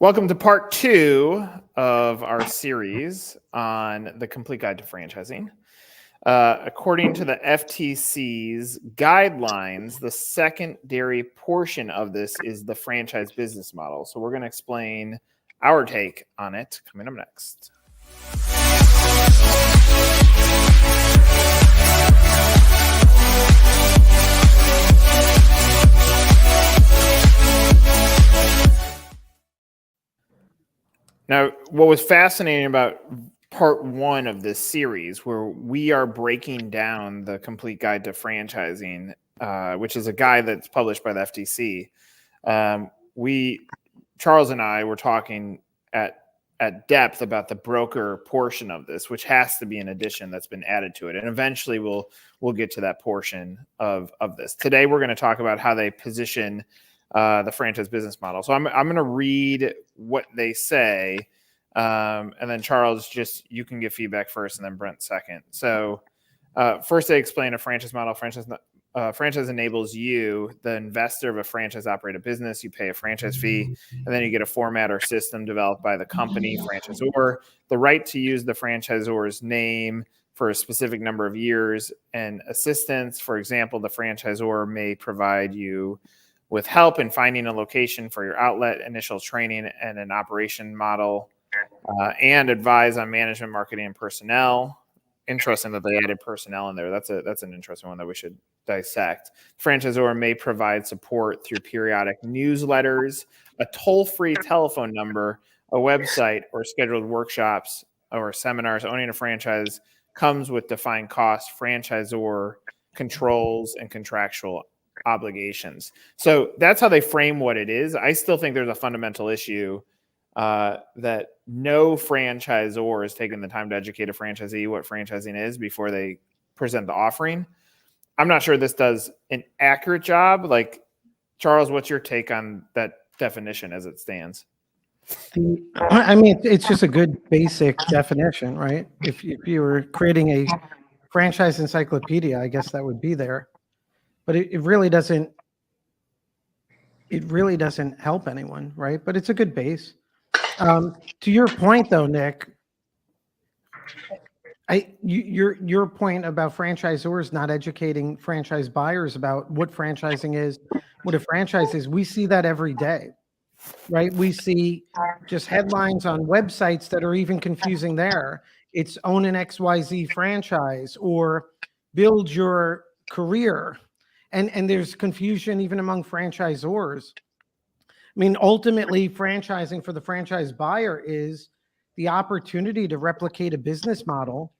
Welcome to part 2 of our series on the Complete Guide to Franchising. According to the FTC's guidelines, the secondary portion of this is the franchise business model. So we're going to explain our take on it coming up next. Now, what was fascinating about part 1 of this series, where we are breaking down the Complete Guide to Franchising, which is a guide that's published by the FTC. Charles and I were talking at depth about the broker portion of this, which has to be an addition that's been added to it. And eventually we'll get to that portion of this. Today, we're going to talk about how they position the franchise business model. So I'm going to read what they say. And then Charles, you can give feedback first and then Brent second. So first they explain a franchise model. Franchise enables you, the investor of a franchise operated business. You pay a franchise fee, and then you get a format or system developed by the company, franchisor, the right to use the franchisor's name for a specific number of years, and assistance. For example, the franchisor may provide you with help in finding a location for your outlet, initial training and an operation model, and advise on management, marketing, and personnel. Interesting that they added personnel in there. That's an interesting one that we should dissect. Franchisor may provide support through periodic newsletters, a toll-free telephone number, a website, or scheduled workshops or seminars. Owning a franchise comes with defined costs, franchisor controls, and contractual obligations. So that's how they frame what it is. I still think there's a fundamental issue that no franchisor is taking the time to educate a franchisee what franchising is before they present the offering. I'm not sure this does an accurate job. Like, Charles, what's your take on that definition as it stands? It's just a good basic definition, right? If you were creating a franchise encyclopedia, I guess that would be there. But it really doesn't help anyone, right? But it's a good base. To your point, though, Nick, your point about franchisors not educating franchise buyers about what franchising is, what a franchise is, we see that every day, right? We see just headlines on websites that are even confusing there. It's own an XYZ franchise or build your career. And there's confusion even among franchisors. I mean, ultimately, franchising for the franchise buyer is the opportunity to replicate a business model,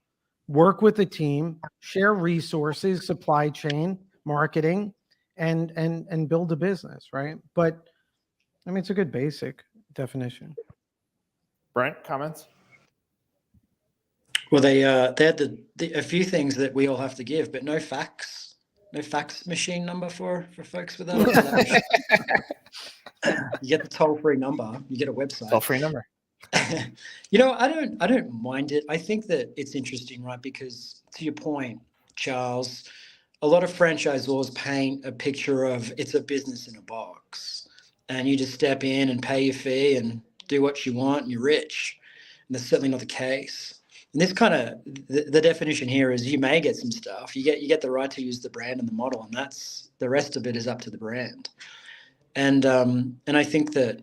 work with a team, share resources, supply chain, marketing, and build a business, right? But I mean, it's a good basic definition. Brent, comments? Well, they had a few things that we all have to give, but no fax machine number for folks with that. You get the toll-free number. You get a website. Toll-free number. I don't mind it. I think that it's interesting, right? Because to your point, Charles, a lot of franchisors paint a picture of it's a business in a box, and you just step in and pay your fee and do what you want, and you're rich. And that's certainly not the case. And this kind of the definition here is you may get some stuff. You get the right to use the brand and the model, and that's the rest of it is up to the brand. And I think that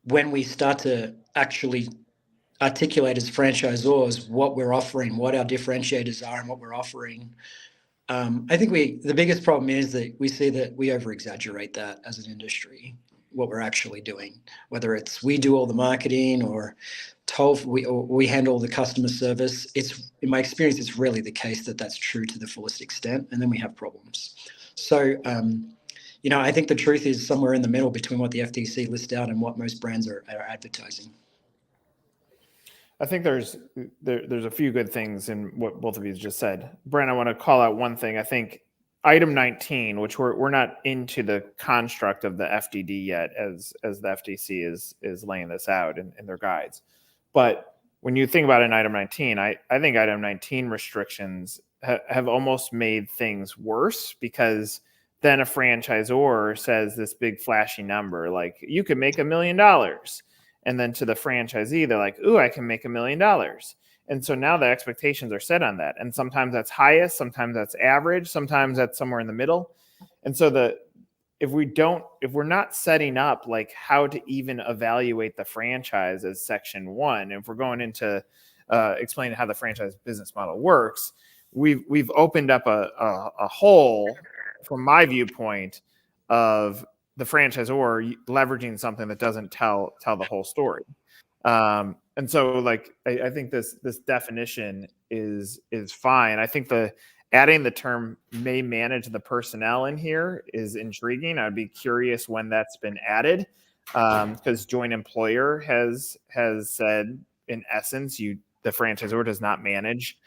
when we start to actually articulate as franchisors what we're offering, what our differentiators are, and what we're offering, I think the biggest problem is that we see that we over-exaggerate that as an industry, what we're actually doing, whether it's we do all the marketing or we handle the customer service. It's, in my experience, it's rarely the case that that's true to the fullest extent, and then we have problems. So, I think the truth is somewhere in the middle between what the FTC lists out and what most brands are advertising. I think there's a few good things in what both of you just said. Brent, I want to call out one thing. I think item 19, which we're not into the construct of the FDD yet, as the FTC is laying this out in their guides. But when you think about an item 19, I think item 19 restrictions have almost made things worse, because then a franchisor says this big flashy number, like you can make $1 million. And then to the franchisee, they're like, ooh, I can make $1 million. And so now the expectations are set on that. And sometimes that's highest, sometimes that's average, sometimes that's somewhere in the middle. And so if we're not setting up like how to even evaluate the franchise as section 1, if we're going into explaining how the franchise business model works, we've opened up a hole from my viewpoint of the franchisor leveraging something that doesn't tell the whole story. And so like I think this definition is fine. I think adding the term may manage the personnel in here is intriguing. I'd be curious when that's been added, because joint employer has said in essence the franchisor does not manage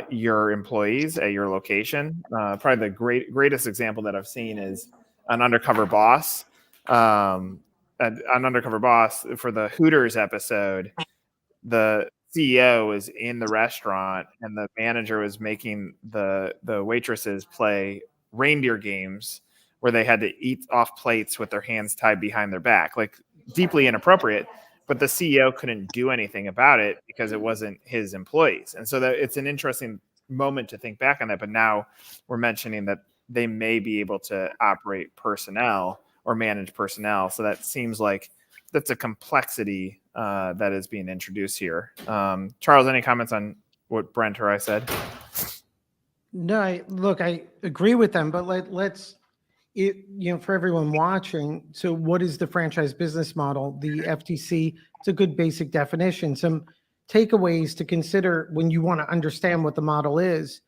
your employees at your location. Probably the greatest example that I've seen is an Undercover Boss. On Undercover Boss for the Hooters episode, the CEO was in the restaurant and the manager was making the waitresses play reindeer games where they had to eat off plates with their hands tied behind their back, like deeply inappropriate. But the CEO couldn't do anything about it because it wasn't his employees. And so it's an interesting moment to think back on that. But now we're mentioning that they may be able to operate personnel or manage personnel. So that seems like that's a complexity that is being introduced here. Charles, any comments on what Brent or I said? No, I agree with them, but let's for everyone watching. So what is the franchise business model? The FTC, it's a good basic definition. Some takeaways to consider when you want to understand what the model is.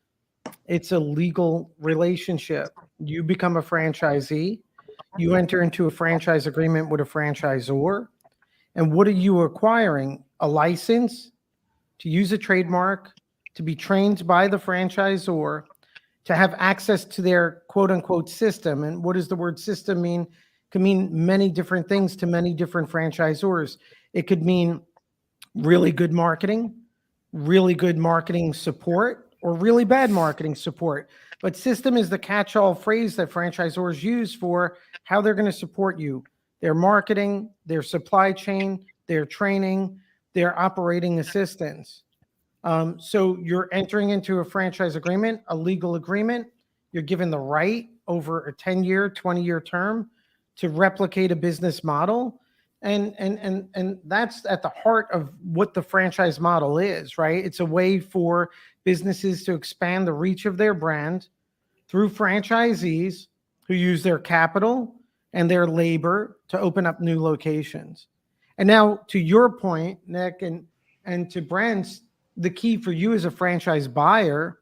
It's a legal relationship. You become a franchisee. You enter into a franchise agreement with a franchisor. And what are you acquiring? A license to use a trademark, to be trained by the franchisor, to have access to their quote unquote system. And what does the word system mean? It could mean many different things to many different franchisors. It could mean really good marketing support, or really bad marketing support. But system is the catch-all phrase that franchisors use for how they're going to support you. Their marketing, their supply chain, their training, their operating assistance. So you're entering into a franchise agreement, a legal agreement. You're given the right over a 10-year, 20-year term to replicate a business model. And that's at the heart of what the franchise model is, right? It's a way for businesses to expand the reach of their brand through franchisees who use their capital and their labor to open up new locations. And now to your point, Nick, and to Brent's, the key for you as a franchise buyer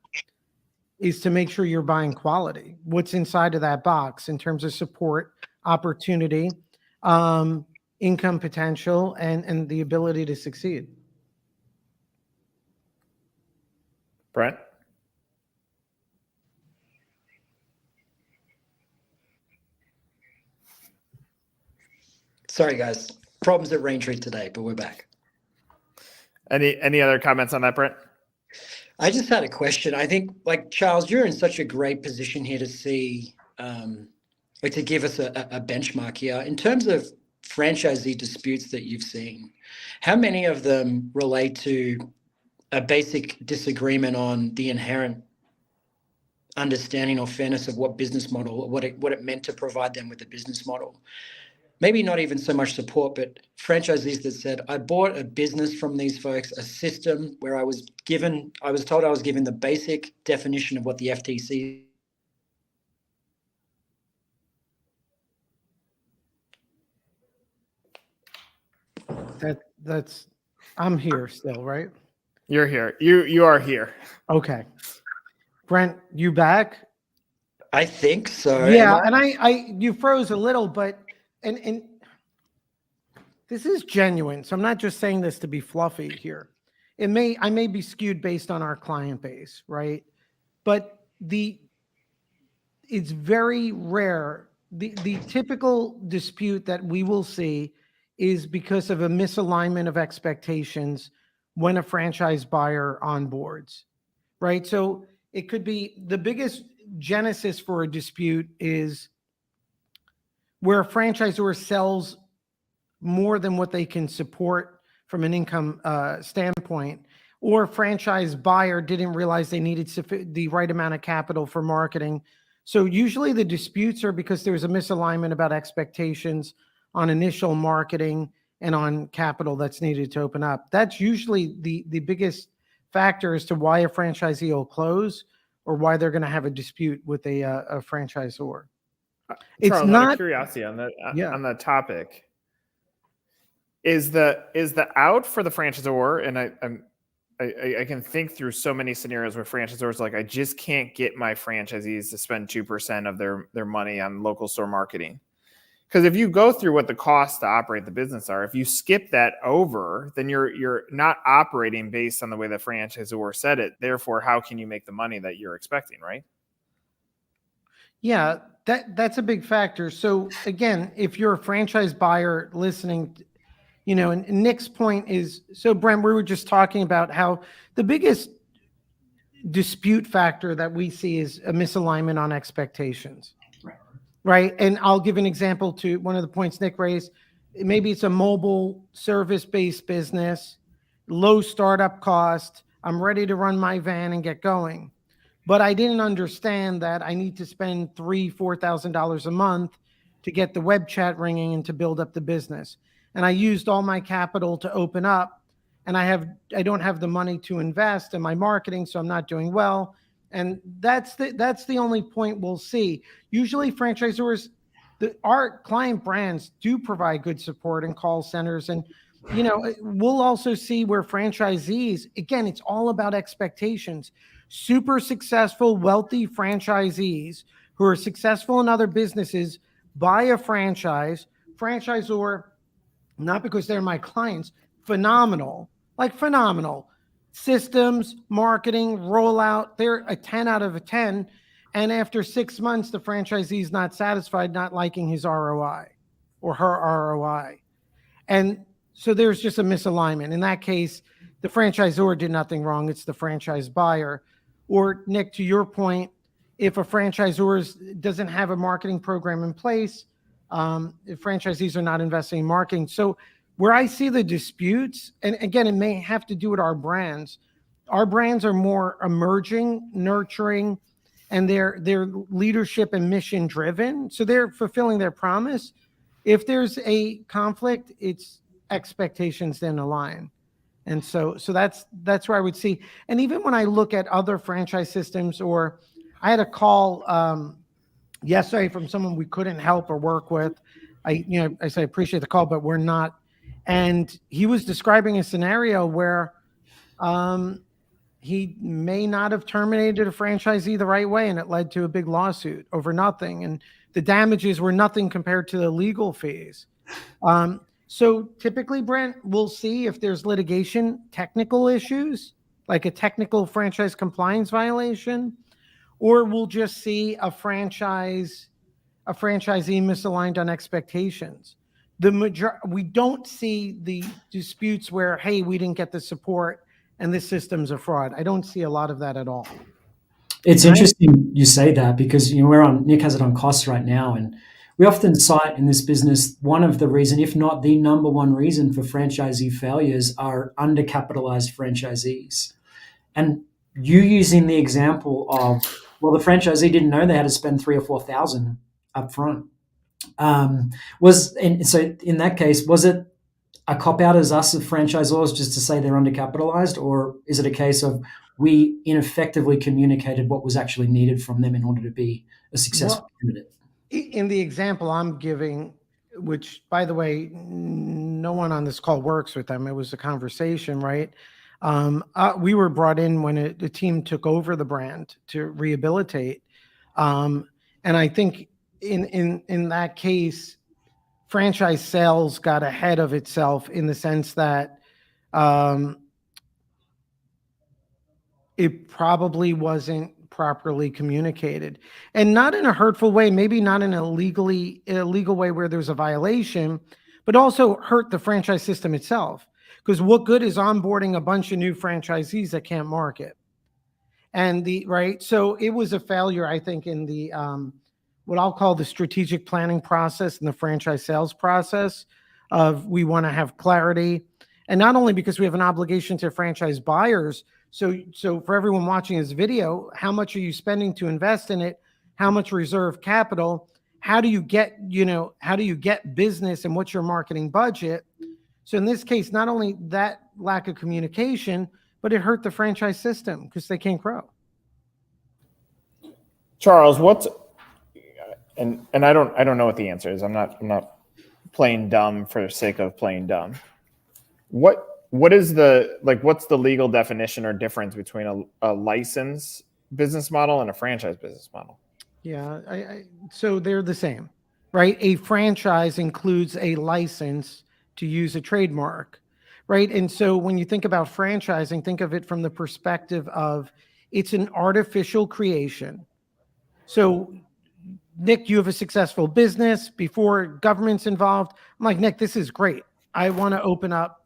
is to make sure you're buying quality. What's inside of that box in terms of support, opportunity, income potential, and the ability to succeed. Brent? Sorry, guys. Problems at Raintree today, but we're back. Any other comments on that, Brent? I just had a question. I think, like, Charles, you're in such a great position here to see, like, to give us a benchmark here. In terms of franchisee disputes that you've seen, how many of them relate to a basic disagreement on the inherent understanding or fairness of what business model, or what it meant to provide them with a business model? Maybe not even so much support, but franchisees that said, I bought a business from these folks, a system where I was told I was given the basic definition of what the FTC. That's I'm here still, right? You're here. You are here. Okay. Brent, you back? I think so. Yeah, and I you froze a little, but and this is genuine. So I'm not just saying this to be fluffy here. I may be skewed based on our client base, right? But it's very rare. The typical dispute that we will see is because of a misalignment of expectations when a franchise buyer onboards, right? So it could be the biggest genesis for a dispute is where a franchisor sells more than what they can support from an income standpoint, or a franchise buyer didn't realize they needed the right amount of capital for marketing. So usually the disputes are because there's a misalignment about expectations on initial marketing and on capital that's needed to open up. That's usually the biggest factor as to why a franchisee will close or why they're going to have a dispute with a franchisor. It's Charles, not out of curiosity on that Yeah. on that topic, is the out for the franchisor, and I can think through so many scenarios where franchisors like, I just can't get my franchisees to spend 2% of their money on local store marketing. Because if you go through what the costs to operate the business are, if you skip that over, then you're not operating based on the way the franchisor said it. Therefore, how can you make the money that you're expecting, right? Yeah, that's a big factor. So again, if you're a franchise buyer listening, and Nick's point is, so Brent, we were just talking about how the biggest dispute factor that we see is a misalignment on expectations. Right. And I'll give an example to one of the points Nick raised. Maybe it's a mobile service-based business, low startup cost. I'm ready to run my van and get going. But I didn't understand that I need to spend $3,000-$4,000 a month to get the web chat ringing and to build up the business. And I used all my capital to open up, and I don't have the money to invest in my marketing, so I'm not doing well. And that's the only point we'll see. Usually franchisors, our client brands do provide good support and call centers. And, we'll also see where franchisees, again, it's all about expectations. Super successful, wealthy franchisees who are successful in other businesses buy a franchisor, not because they're my clients, phenomenal. Systems, marketing, rollout, they're a 10 out of a 10. And after 6 months, the franchisee is not satisfied, not liking his ROI or her ROI. And so there's just a misalignment. In that case, the franchisor did nothing wrong. It's the franchise buyer. Or Nick, to your point, if a franchisor doesn't have a marketing program in place, if franchisees are not investing in marketing. So where I see the disputes, and again, it may have to do with our brands. Our brands are more emerging, nurturing, and they're leadership and mission driven. So they're fulfilling their promise. If there's a conflict, it's expectations then align. And so that's where I would see. And even when I look at other franchise systems, or I had a call yesterday from someone we couldn't help or work with. I say, appreciate the call, but we're not. And he was describing a scenario where he may not have terminated a franchisee the right way, and it led to a big lawsuit over nothing. And the damages were nothing compared to the legal fees. So typically, Brent, we'll see if there's litigation, technical issues, like a technical franchise compliance violation, or we'll just see a franchisee misaligned on expectations. We don't see the disputes where, hey, we didn't get the support and this system's a fraud. I don't see a lot of that at all. It's interesting you say that, because Nick has it on costs right now, and we often cite in this business one of the reason, if not the number one reason for franchisee failures, are undercapitalized franchisees. And you using the example of, well, the franchisee didn't know they had to spend $3,000 or $4,000 up front. So in that case, was it a cop out as us as franchisors just to say they're undercapitalized, or is it a case of we ineffectively communicated what was actually needed from them in order to be a successful candidate? In the example I'm giving, which, by the way, no one on this call works with them. It was a conversation, right? We were brought in when the team took over the brand to rehabilitate. And I think in that case, franchise sales got ahead of itself in the sense that it probably wasn't properly communicated, and not in a hurtful way, maybe not in a illegal way where there's a violation, but also hurt the franchise system itself. Because what good is onboarding a bunch of new franchisees that can't market? And so it was a failure, I think, in the what I'll call the strategic planning process and the franchise sales process of we want to have clarity. And not only because we have an obligation to franchise buyers. So for everyone watching this video, how much are you spending to invest in it? How much reserve capital? How do you get business, and what's your marketing budget? So in this case, not only that lack of communication, but it hurt the franchise system because they can't grow. Charles, and I don't know what the answer is. I'm not playing dumb for the sake of playing dumb. What's the legal definition or difference between a license business model and a franchise business model? Yeah, so they're the same, right? A franchise includes a license to use a trademark, right? And so when you think about franchising, think of it from the perspective of it's an artificial creation. So Nick, you have a successful business before government's involved. I'm like, Nick, this is great. I want to open up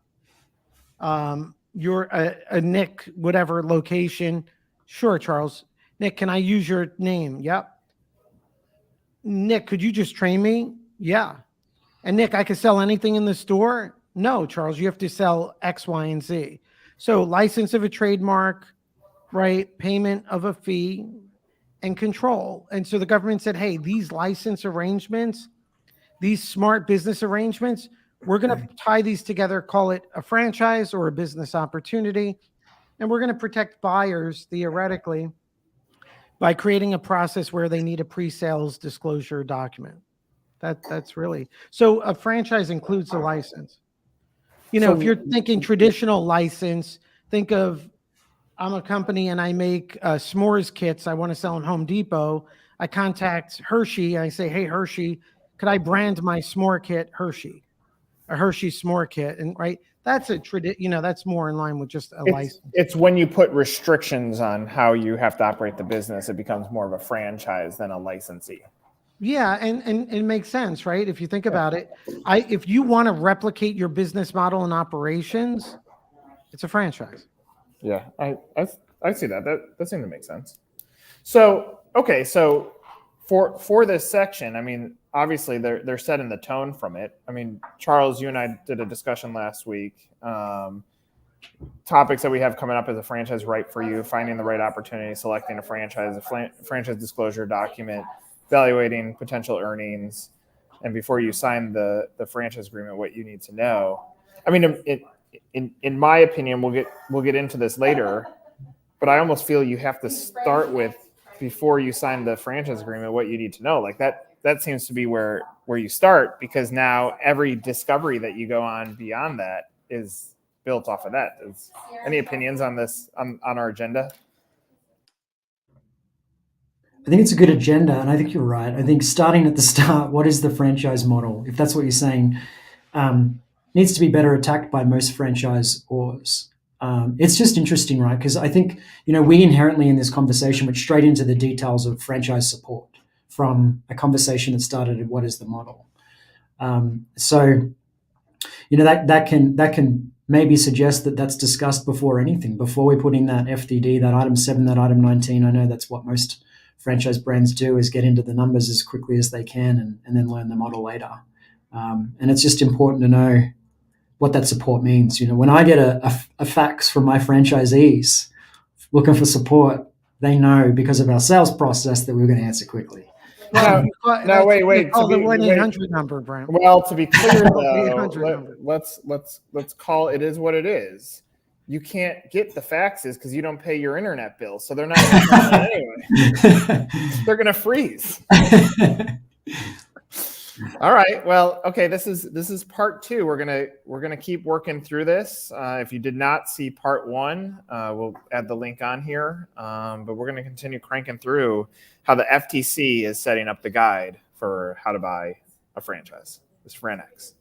your a Nick whatever location. Sure, Charles. Nick, can I use your name? Yep. Nick, could you just train me? Yeah. And Nick, I could sell anything in the store? No, Charles, you have to sell X, Y, and Z. So license of a trademark, right? Payment of a fee and control. And so the government said, hey, these license arrangements, these smart business arrangements, we're going to tie these together, call it a franchise or a business opportunity. And we're going to protect buyers theoretically by creating a process where they need a pre-sales disclosure document. That's really, so a franchise includes a license. If you're thinking traditional license, think of, I'm a company and I make s'mores kits. I want to sell in Home Depot. I contact Hershey. I say, hey, Hershey, could I brand my s'more kit Hershey? A Hershey s'more kit. And that's that's more in line with just a license. It's when you put restrictions on how you have to operate the business, it becomes more of a franchise than a licensee. Yeah, and it makes sense, right? If you think about it, if you want to replicate your business model and operations, it's a franchise. Yeah, I see that. That seems to make sense. So okay, so for this section, I mean, obviously they're setting the tone from it. I mean, Charles, you and I did a discussion last week. Topics that we have coming up as a franchise right for you: finding the right opportunity, selecting a franchise, franchise disclosure document, evaluating potential earnings, and before you sign the franchise agreement, what you need to know. I mean, in my opinion, we'll get into this later, but I almost feel you have to start with, before you sign the franchise agreement, what you need to know. Like that seems to be where you start, because now every discovery that you go on beyond that is built off of that. Any opinions on this on our agenda? I think it's a good agenda, and I think you're right. I think starting at the start, what is the franchise model? If that's what you're saying, needs to be better attacked by most franchisors. It's just interesting, right? Because I think, we inherently in this conversation went straight into the details of franchise support from a conversation that started at what is the model. So that can maybe suggest that that's discussed before anything, before we put in that FDD, that item 7, that item 19. I know that's what most franchise brands do, is get into the numbers as quickly as they can and then learn the model later. And it's just important to know what that support means. When I get a fax from my franchisees looking for support, they know because of our sales process that we're going to answer quickly. No, wait. Call the 1-800 number, Brent. Well, to be clear, though, let's call it is what it is. You can't get the faxes because you don't pay your internet bill, so they're not going to anyway. They're going to freeze. All right. Well, okay. This is part 2. We're gonna keep working through this. If you did not see part 1, we'll add the link on here. But we're gonna continue cranking through how the FTC is setting up the guide for how to buy a franchise. This is FranX.